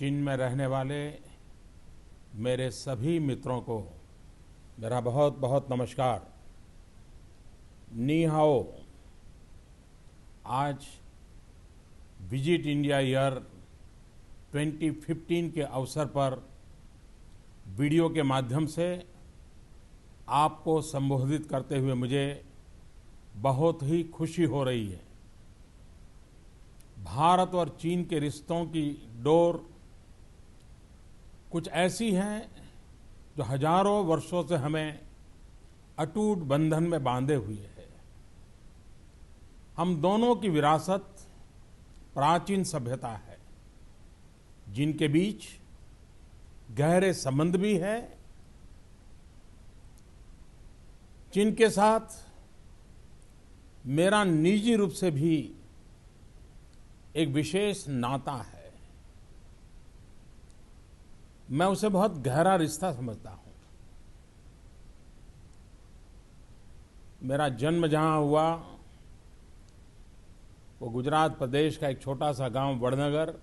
चीन में रहने वाले मेरे सभी मित्रों को मेरा बहुत बहुत नमस्कार। नी हाओ। आज विजिट इंडिया ईयर 2015 के अवसर पर वीडियो के माध्यम से आपको संबोधित करते हुए मुझे बहुत ही खुशी हो रही है। भारत और चीन के रिश्तों की डोर कुछ ऐसी है जो हजारों वर्षों से हमें अटूट बंधन में बांधे हुए है। हम दोनों की विरासत प्राचीन सभ्यता है, जिनके बीच गहरे संबंध भी है। चीन के साथ मेरा निजी रूप से भी एक विशेष नाता है। मैं उसे बहुत गहरा रिश्ता समझता हूं। मेरा जन्म जहां हुआ वो गुजरात प्रदेश का एक छोटा सा गांव वडनगर।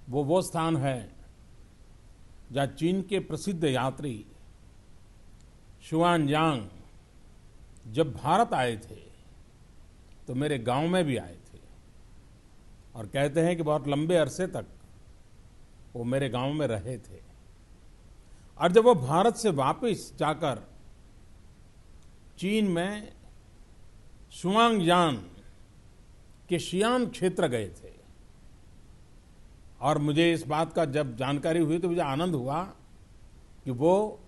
वो स्थान है जहां चीन के प्रसिद्ध यात्री शुआनजांग जब भारत आए थे तो मेरे गांव में भी आए थे, और कहते हैं कि बहुत लंबे अरसे तक वो मेरे गांव में रहे थे। और जब वो भारत से वापस जाकर चीन में शुआंगजान के शियान क्षेत्र गए थे, और मुझे इस बात का जब जानकारी हुई तो मुझे आनंद हुआ कि वो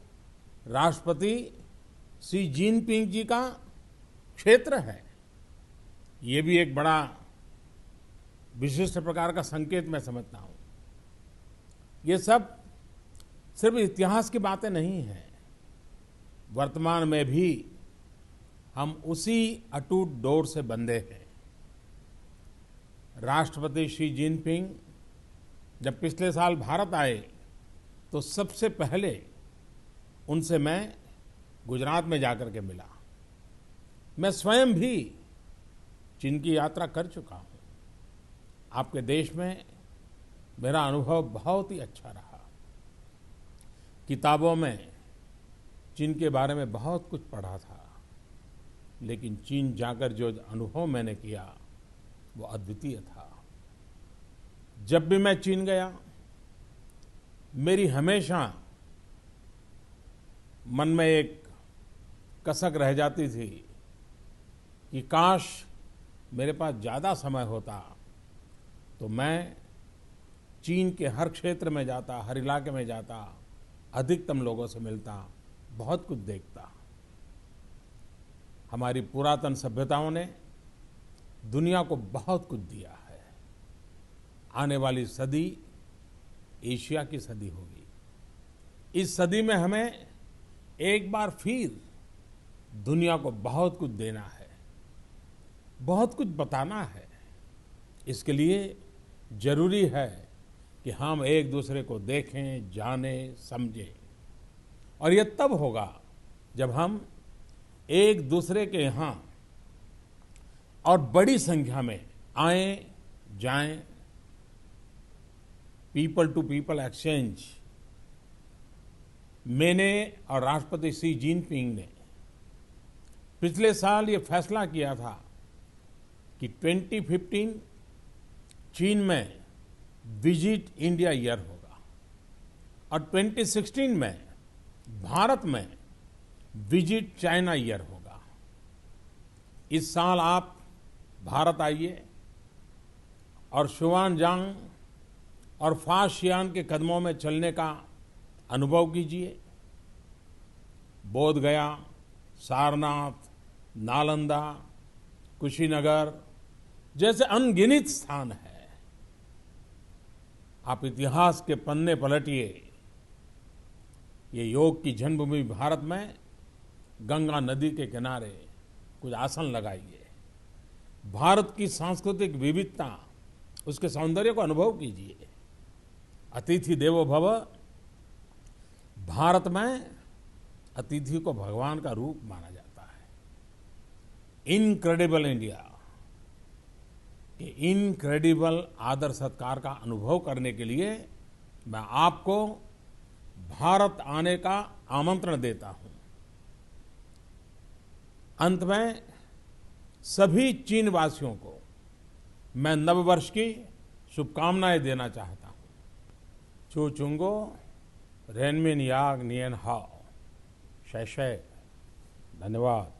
राष्ट्रपति शी जिनपिंग जी का क्षेत्र है। ये भी एक बड़ा विशिष्ट प्रकार का संकेत मैं समझता हूं। ये सब सिर्फ इतिहास की बातें नहीं हैं। वर्तमान में भी हम उसी अटूट डोर से बंधे हैं। राष्ट्रपति शी जिनपिंग जब पिछले साल भारत आए तो सबसे पहले उनसे मैं गुजरात में जाकर के मिला। मैं स्वयं भी चीन की यात्रा कर चुका हूं। आपके देश में मेरा अनुभव बहुत ही अच्छा रहा। किताबों में चीन के बारे में बहुत कुछ पढ़ा था, लेकिन चीन जाकर जो अनुभव मैंने किया वो अद्वितीय था। जब भी मैं चीन गया, मेरी हमेशा मन में एक कसक रह जाती थी कि काश मेरे पास ज्यादा समय होता तो मैं चीन के हर क्षेत्र में जाता, हर इलाके में जाता, अधिकतम लोगों से मिलता, बहुत कुछ देखता। हमारी पुरातन सभ्यताओं ने दुनिया को बहुत कुछ दिया है। आने वाली सदी एशिया की सदी होगी। इस सदी में हमें एक बार फिर दुनिया को बहुत कुछ देना है, बहुत कुछ बताना है। इसके लिए जरूरी है कि हम एक दूसरे को देखें, जानें, समझें। और यह तब होगा जब हम एक दूसरे के यहां और बड़ी संख्या में आएं, जाएं। People to people exchange. मैंने और राष्ट्रपति शी जिनपिंग ने पिछले साल ये फैसला किया था कि 2015 चीन में विजिट इंडिया ईयर होगा, और 2016 में भारत में विजिट चाइना ईयर होगा। इस साल आप भारत आइए और शुआनजांग और फाशियान के कदमों में चलने का अनुभव कीजिए। बोध गया, सारनाथ, नालंदा, कुशीनगर जैसे अनगिनत स्थान है। आप इतिहास के पन्ने पलटिए। ये योग की जन्मभूमि भारत में गंगा नदी के किनारे कुछ आसन लगाइए। भारत की सांस्कृतिक विविधता, उसके सौंदर्य को अनुभव कीजिए। अतिथि देवो भव। भारत में अतिथि को भगवान का रूप माना जाता है। Incredible India. कि इनक्रेडिबल आदर सत्कार का अनुभव करने के लिए मैं आपको भारत आने का आमंत्रण देता हूं। अंत में सभी चीन वासियों को मैं नववर्ष की शुभकामनाएं देना चाहता हूं। चू चुंगो रेनमिन याग नियन हाओ। शय शय। धन्यवाद।